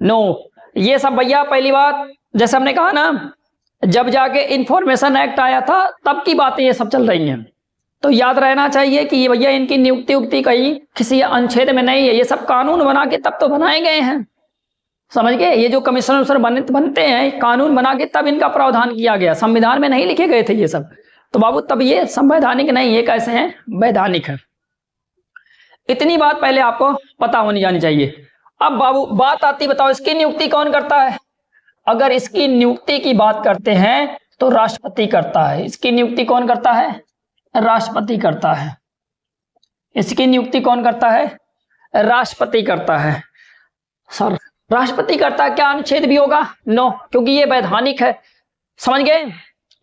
नो। ये सब भैया पहली बात, जैसे हमने कहा ना, जब जाके इंफॉर्मेशन एक्ट आया था तब की बातें ये सब चल रही हैं, तो याद रहना चाहिए कि ये भैया इनकी नियुक्ति उक्ति कहीं किसी अनुच्छेद में नहीं है, ये सब कानून बना के तब तो बनाए गए हैं। समझ गए? ये जो कमिश्नर बनते हैं कानून बना के तब इनका प्रावधान किया गया, संविधान में नहीं लिखे गए थे ये सब। तो बाबू तब ये संवैधानिक नहीं, ये कैसे हैं? वैधानिक है। इतनी बात पहले आपको पता होनी जानी चाहिए। अब बाबू बात आती, बताओ इसकी नियुक्ति कौन करता है? अगर इसकी नियुक्ति की बात करते हैं तो राष्ट्रपति करता है। इसकी नियुक्ति कौन करता है? राष्ट्रपति करता है। इसकी नियुक्ति कौन करता है? राष्ट्रपति करता है। सर राष्ट्रपति करता है, क्या अनुच्छेद भी होगा? नो, क्योंकि ये वैधानिक है। समझ गए?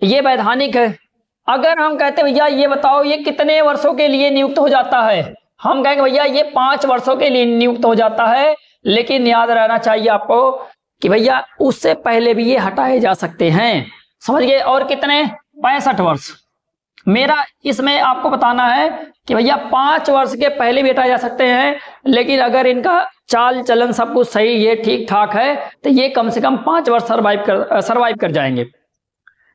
ये वैधानिक है। अगर हम कहते भैया ये बताओ ये कितने वर्षों के लिए नियुक्त हो जाता है, हम कहेंगे भैया ये 5 वर्षों के लिए नियुक्त हो जाता है, लेकिन याद रहना चाहिए आपको कि भैया उससे पहले भी ये हटाए जा सकते हैं। समझ गए? और कितने? 65 वर्ष। मेरा इसमें आपको बताना है कि भैया 5 वर्ष के पहले भी हटाए जा सकते हैं, लेकिन अगर इनका चाल चलन सब कुछ सही, ये ठीक ठाक है, तो ये कम से कम 5 वर्ष सरवाइव कर जाएंगे।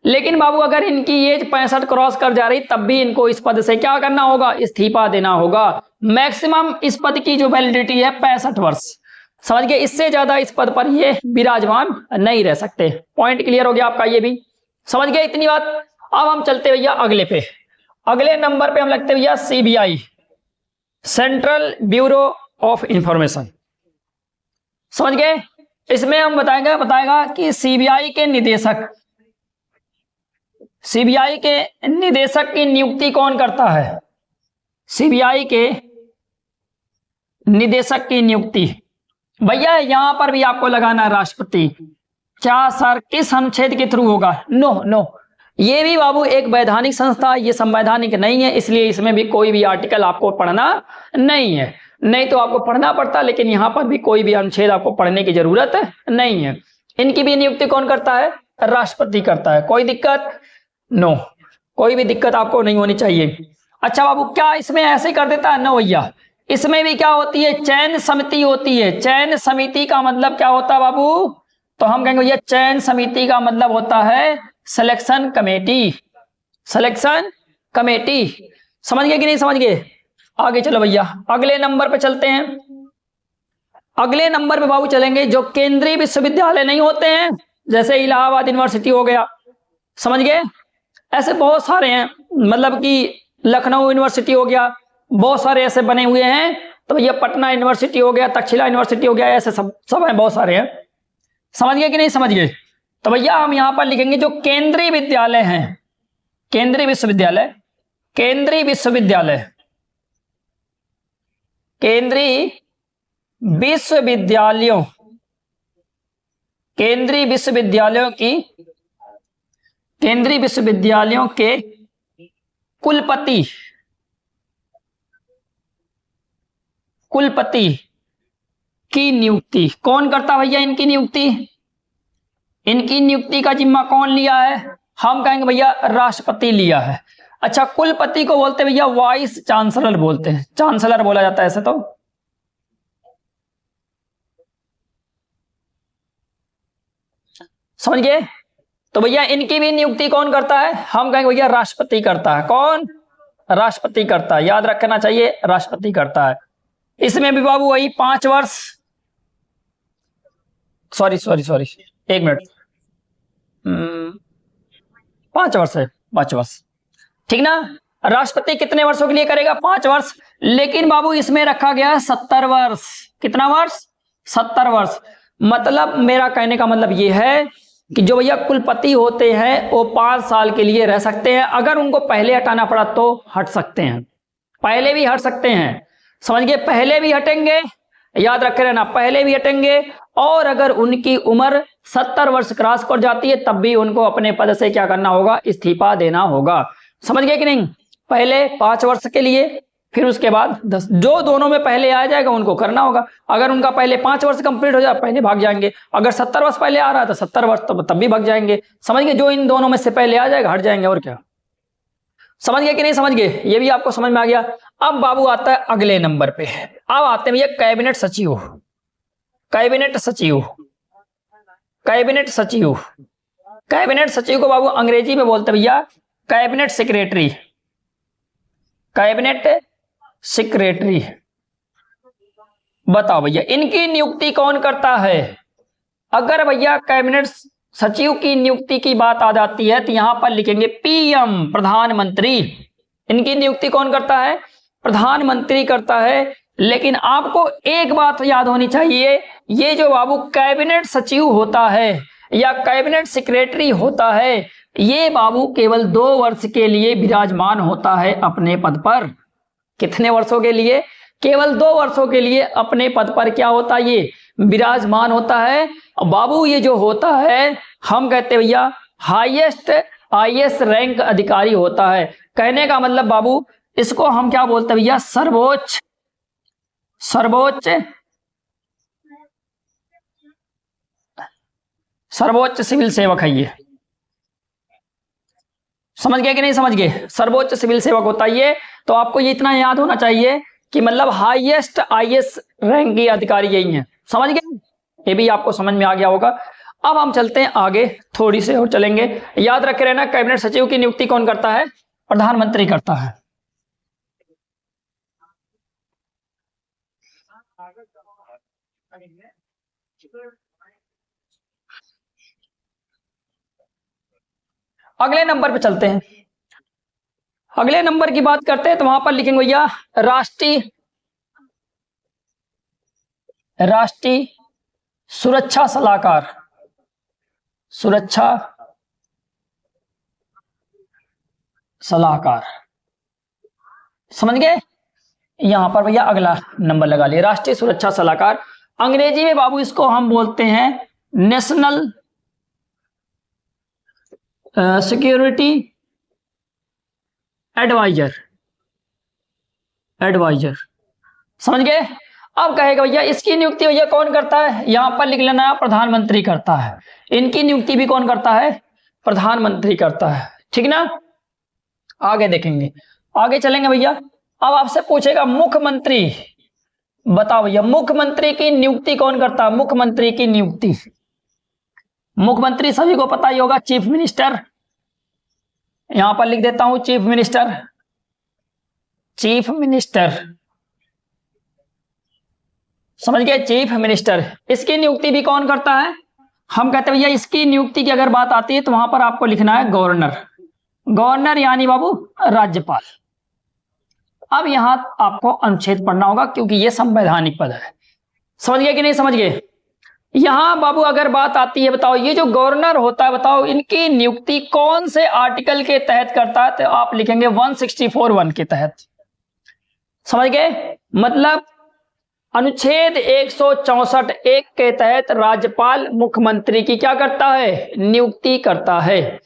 लेकिन बाबू अगर इनकी एज 65 क्रॉस कर जा रही तब भी इनको इस पद से क्या करना होगा? इस्तीफा देना होगा। मैक्सिमम इस पद की जो वैलिडिटी है 65 वर्ष। समझ गए? इससे ज्यादा इस पद पर ये विराजमान नहीं रह सकते। पॉइंट क्लियर हो गया आपका? ये भी समझ गए इतनी बात। अब हम चलते भैया अगले पे। अगले नंबर पे हम लगते भैया CBI, central bureau of information. समझ गए? इसमें हम बताएगा कि CBI के निदेशक की नियुक्ति कौन करता है? CBI के निदेशक की नियुक्ति भैया यहां पर भी आपको लगाना है राष्ट्रपति। क्या सर किस अनुच्छेद के थ्रू होगा? नो, ये भी बाबू एक वैधानिक संस्था, ये संवैधानिक नहीं है, इसलिए इसमें भी कोई भी आर्टिकल आपको पढ़ना नहीं है। नहीं तो आपको पढ़ना पड़ता, लेकिन यहां पर भी कोई भी अनुच्छेद आपको पढ़ने की जरूरत नहीं है। इनकी भी नियुक्ति कौन करता है? राष्ट्रपति करता है। कोई दिक्कत? नो, कोई भी दिक्कत आपको नहीं होनी चाहिए। अच्छा बाबू क्या इसमें ऐसे कर देता है? नो भैया, इसमें भी क्या होती है? चयन समिति होती है। चयन समिति का मतलब क्या होता है बाबू? तो हम कहेंगे भैया चयन समिति का मतलब होता है सिलेक्शन कमेटी। Selection committee. समझ गए कि नहीं समझ गए? आगे चलो भैया, अगले नंबर पे चलते हैं। अगले नंबर पे बाबू चलेंगे जो केंद्रीय विश्वविद्यालय नहीं होते हैं, जैसे इलाहाबाद यूनिवर्सिटी हो गया। समझ गए? ऐसे बहुत सारे हैं, मतलब कि लखनऊ यूनिवर्सिटी हो गया, बहुत सारे ऐसे बने हुए हैं। तो भैया पटना यूनिवर्सिटी हो गया, तक्षशिला यूनिवर्सिटी हो गया, ऐसे सब हैं, बहुत सारे हैं। समझ गए कि नहीं समझ गए? तो भैया हम यहां पर लिखेंगे जो केंद्रीय विद्यालय हैं, केंद्रीय विश्वविद्यालय, केंद्रीय विश्वविद्यालय, केंद्रीय विश्वविद्यालयों, केंद्रीय विश्वविद्यालयों की, केंद्रीय विश्वविद्यालयों के कुलपति, कुलपति की नियुक्ति कौन करता भैया? इनकी नियुक्ति, इनकी नियुक्ति का जिम्मा कौन लिया है? हम कहेंगे भैया राष्ट्रपति लिया है। अच्छा, कुलपति को बोलते भैया वाइस चांसलर बोलते हैं, चांसलर बोला जाता है ऐसे। तो समझ गए? तो भैया इनकी भी नियुक्ति कौन करता है? हम कहेंगे भैया राष्ट्रपति करता है। कौन? राष्ट्रपति करता है, याद रखना चाहिए, राष्ट्रपति करता है। इसमें भी बाबू वही 5 वर्ष, सॉरी 1 मिनट, 5 वर्ष है, 5 वर्ष, ठीक ना। राष्ट्रपति कितने वर्षों के लिए करेगा? 5 वर्ष। लेकिन बाबू इसमें रखा गया 70 वर्ष। कितना वर्ष? 70 वर्ष। मतलब मेरा कहने का मतलब ये है कि जो भैया कुलपति होते हैं वो 5 साल के लिए रह सकते हैं। अगर उनको पहले हटाना पड़ा तो हट सकते हैं, पहले भी हट सकते हैं। समझ गए? पहले भी हटेंगे, याद रखे रहना, पहले भी हटेंगे। और अगर उनकी उम्र 70 वर्ष क्रॉस कर जाती है तब भी उनको अपने पद से क्या करना होगा? इस्तीफा देना होगा। समझ गए कि नहीं? पहले 5 वर्ष के लिए, फिर उसके बाद 10। जो दोनों में पहले आ जाएगा उनको करना होगा। अगर उनका पहले 5 वर्ष कंप्लीट हो जाए पहले भाग जाएंगे, अगर 70 वर्ष पहले आ रहा है तो 70 वर्ष तब भी भाग जाएंगे। समझ गए? जो इन दोनों में से पहले आ जाएगा हट जाएंगे, और क्या। समझ गए कि नहीं समझ गए? ये भी आपको समझ में आ गया। अब बाबू आता है अगले नंबर पे, अब आते हैं भैया कैबिनेट सचिव, कैबिनेट सचिव, कैबिनेट सचिव। कैबिनेट सचिव को बाबू अंग्रेजी में बोलते हैं भैया कैबिनेट सेक्रेटरी, कैबिनेट सेक्रेटरी। बताओ भैया इनकी नियुक्ति कौन करता है? अगर भैया कैबिनेट सचिव की नियुक्ति की बात आ जाती है तो यहां पर लिखेंगे पीएम, प्रधानमंत्री। इनकी नियुक्ति कौन करता है? प्रधानमंत्री करता है। लेकिन आपको एक बात याद होनी चाहिए, ये जो बाबू कैबिनेट सचिव होता है या कैबिनेट सेक्रेटरी होता है, ये बाबू केवल 2 वर्ष के लिए विराजमान होता है अपने पद पर। कितने वर्षों के लिए? केवल 2 वर्षों के लिए अपने पद पर क्या होता है? ये विराजमान होता है। बाबू ये जो होता है हम कहते हैं भैया हाईएस्ट आईएएस रैंक अधिकारी होता है। कहने का मतलब बाबू इसको हम क्या बोलते हैं भैया? सर्वोच्च, सर्वोच्च, सर्वोच्च सिविल सेवक है ये। समझ गए कि नहीं समझ गए? सर्वोच्च सिविल सेवक होता है ये। तो आपको ये इतना याद होना चाहिए कि मतलब हाईएस्ट आईएएस रैंक के अधिकारी यही हैं। समझ गए? ये भी आपको समझ में आ गया होगा। अब हम चलते हैं आगे, थोड़ी से और चलेंगे। याद रखे रहना कैबिनेट सचिव की नियुक्ति कौन करता है? प्रधानमंत्री करता है। अगले नंबर पे चलते हैं। अगले नंबर की बात करते हैं तो वहां पर लिखेंगे भैया राष्ट्रीय सुरक्षा सलाहकार, सुरक्षा सलाहकार। समझ गए? यहां पर भैया अगला नंबर लगा लिया, राष्ट्रीय सुरक्षा सलाहकार। अंग्रेजी में बाबू इसको हम बोलते हैं नेशनल सिक्योरिटी एडवाइजर, एडवाइजर। समझ गए? अब कहेगा भैया इसकी नियुक्ति भैया कौन करता है? यहां पर लिख लेना प्रधानमंत्री करता है। इनकी नियुक्ति भी कौन करता है? प्रधानमंत्री करता है। ठीक ना? आगे देखेंगे, आगे चलेंगे भैया। अब आपसे पूछेगा मुख्यमंत्री, बताओ भैया मुख्यमंत्री की नियुक्ति कौन करता है? मुख्यमंत्री की नियुक्ति, मुख्यमंत्री सभी को पता ही होगा, चीफ मिनिस्टर। यहां पर लिख देता हूं चीफ मिनिस्टर, चीफ मिनिस्टर। समझ गए? Chief minister. इसकी नियुक्ति भी कौन करता है? हम कहते हैं भैया इसकी नियुक्ति की अगर बात आती है तो वहां पर आपको लिखना है गवर्नर, गवर्नर यानी बाबू राज्यपाल। अब यहां आपको अनुच्छेद पढ़ना होगा क्योंकि ये संवैधानिक पद है। समझ गए कि नहीं समझ गए? यहां बाबू अगर बात आती है, बताओ ये जो गवर्नर होता है, बताओ इनकी नियुक्ति कौन से आर्टिकल के तहत करता है? तो आप लिखेंगे 164(1) के तहत। समझ गए? मतलब अनुच्छेद 164(1) के तहत राज्यपाल मुख्यमंत्री की क्या करता है? नियुक्ति करता है।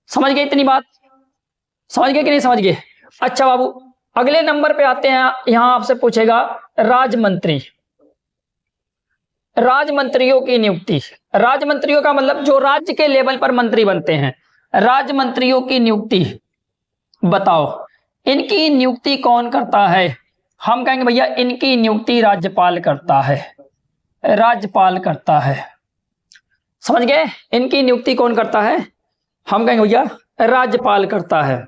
समझ गए इतनी बात? समझ गए कि नहीं समझ गए? अच्छा बाबू अगले नंबर पे आते हैं। यहां आपसे पूछेगा राज्यमंत्री, राज्यमंत्रियों की नियुक्ति। राज्यमंत्रियों का मतलब जो राज्य के लेवल पर मंत्री बनते हैं, राज्यमंत्रियों की नियुक्ति बताओ इनकी नियुक्ति कौन करता है? हम कहेंगे भैया इनकी नियुक्ति राज्यपाल करता है, राज्यपाल करता है। समझ गए? इनकी नियुक्ति कौन करता है? हम कहेंगे भैया राज्यपाल करता है।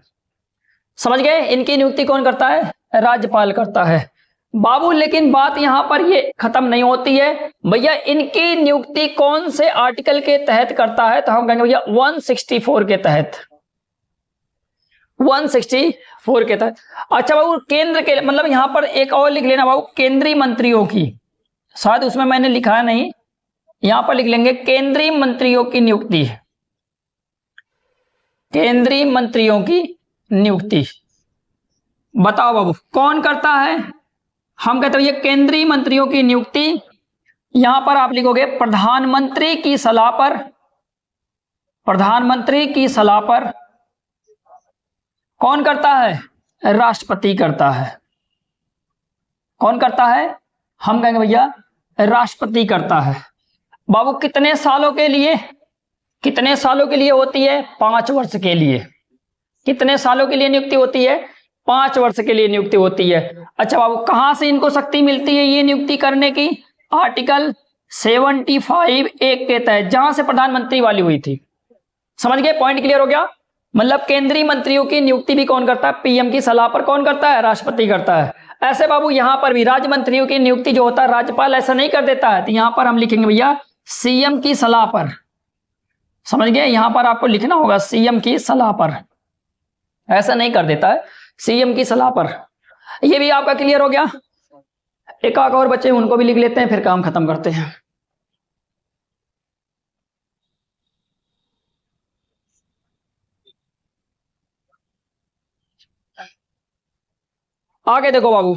समझ गए? इनकी नियुक्ति कौन करता है? राज्यपाल करता है। बाबू लेकिन बात यहां पर ये खत्म नहीं होती है, भैया इनकी नियुक्ति कौन से आर्टिकल के तहत करता है? तो हम कहेंगे भैया 164 के तहत, 164 के तहत। अच्छा बाबू केंद्र के मतलब यहां पर एक और लिख लेना बाबू, केंद्रीय मंत्रियों की, शायद उसमें मैंने लिखा नहीं, यहां पर लिख लेंगे केंद्रीय मंत्रियों की नियुक्ति, केंद्रीय मंत्रियों की नियुक्ति। बताओ बाबू कौन करता है? हम कहते हैं ये केंद्रीय मंत्रियों की नियुक्ति, यहां पर आप लिखोगे प्रधानमंत्री की सलाह पर, प्रधानमंत्री की सलाह पर कौन करता है? राष्ट्रपति करता है। कौन करता है? हम कहेंगे भैया राष्ट्रपति करता है। बाबू कितने सालों के लिए? कितने सालों के लिए होती है? 5 वर्ष के लिए। कितने सालों के लिए नियुक्ति होती है? 5 वर्ष के लिए नियुक्ति होती है। अच्छा बाबू कहां से इनको शक्ति मिलती है ये नियुक्ति करने की? आर्टिकल 75(1) के तहत, जहां से प्रधानमंत्री वाली हुई थी। समझ गए? पॉइंट क्लियर हो गया? मतलब केंद्रीय मंत्रियों की नियुक्ति भी कौन करता है? पीएम की सलाह पर कौन करता है? राष्ट्रपति करता है। ऐसे बाबू यहां पर भी राज्य मंत्रियों की नियुक्ति जो होता है राज्यपाल ऐसा नहीं कर देता है, तो यहां पर हम लिखेंगे भैया सीएम की सलाह पर। समझ गए? यहां पर आपको लिखना होगा सीएम की सलाह पर, ऐसा नहीं कर देता है, सीएम की सलाह पर। ये भी आपका क्लियर हो गया? एक और बच्चे उनको भी लिख लेते हैं, फिर काम खत्म करते हैं। आगे देखो बाबू,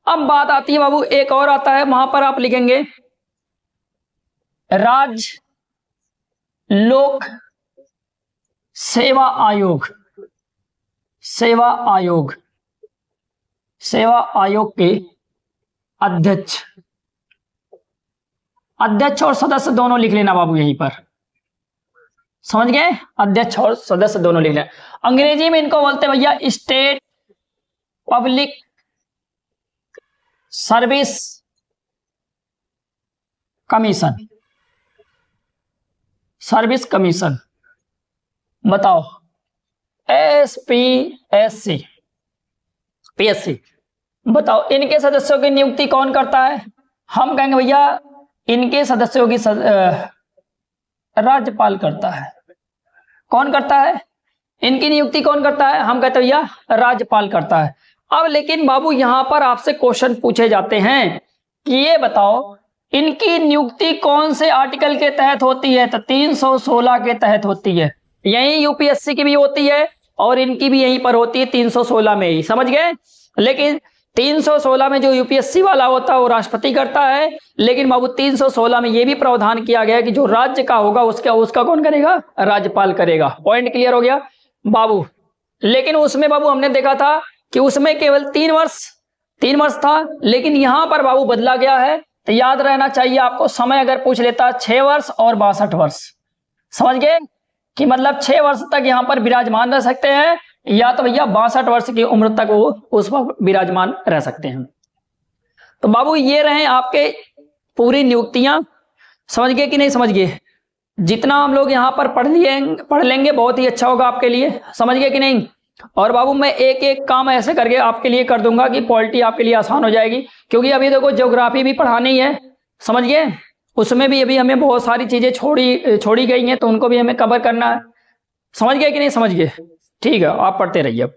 अब बात आती है बाबू एक और आता है, वहां पर आप लिखेंगे राज्य लोक सेवा आयोग, सेवा आयोग, सेवा आयोग के अध्यक्ष, अध्यक्ष और सदस्य दोनों लिख लेना बाबू यहीं पर। समझ गए? अध्यक्ष और सदस्य दोनों लिख लेना। अंग्रेजी में इनको बोलते हैं भैया state public service commission, service commission. बताओ SPSC, PSC। बताओ इनके सदस्यों की नियुक्ति कौन करता है? हम कहेंगे भैया इनके सदस्यों की राज्यपाल करता है। कौन करता है? इनकी नियुक्ति कौन करता है? हम कहते हैं भैया राज्यपाल करता है। अब लेकिन बाबू यहां पर आपसे क्वेश्चन पूछे जाते हैं कि ये बताओ इनकी नियुक्ति कौन से आर्टिकल के तहत होती है? तो 316 के तहत होती है। यही यूपीएससी की भी होती है और इनकी भी यहीं पर होती है 316 में ही। समझ गए? लेकिन 316 में जो यूपीएससी वाला होता है वो राष्ट्रपति करता है, लेकिन बाबू 316 में ये भी प्रावधान किया गया है कि जो राज्य का होगा उसका कौन करेगा? राज्यपाल करेगा। पॉइंट क्लियर हो गया बाबू? लेकिन उसमें बाबू हमने देखा था कि उसमें केवल 3 वर्ष था, लेकिन यहां पर बाबू बदला गया है। तो याद रहना चाहिए आपको, समय अगर पूछ लेता 6 वर्ष और 62 वर्ष। समझ गए? कि मतलब 6 वर्ष तक यहां पर विराजमान रह सकते हैं, या तो भैया 62 वर्ष की उम्र तक वो उस पर विराजमान रह सकते हैं। तो बाबू ये रहे आपके पूरी नियुक्तियां। समझ गए कि नहीं समझ गए? जितना हम लोग यहाँ पर पढ़ लेंगे बहुत ही अच्छा होगा आपके लिए। समझ गए कि नहीं? और बाबू मैं एक एक काम ऐसे करके आपके लिए कर दूंगा कि पॉलिटी आपके लिए आसान हो जाएगी, क्योंकि अभी देखो ज्योग्राफी भी पढ़ानी है। समझ गए? उसमें भी अभी हमें बहुत सारी चीजें छोड़ी गई हैं, तो उनको भी हमें कवर करना है। समझ गए कि नहीं समझ गए? ठीक है, आप पढ़ते रहिए अब।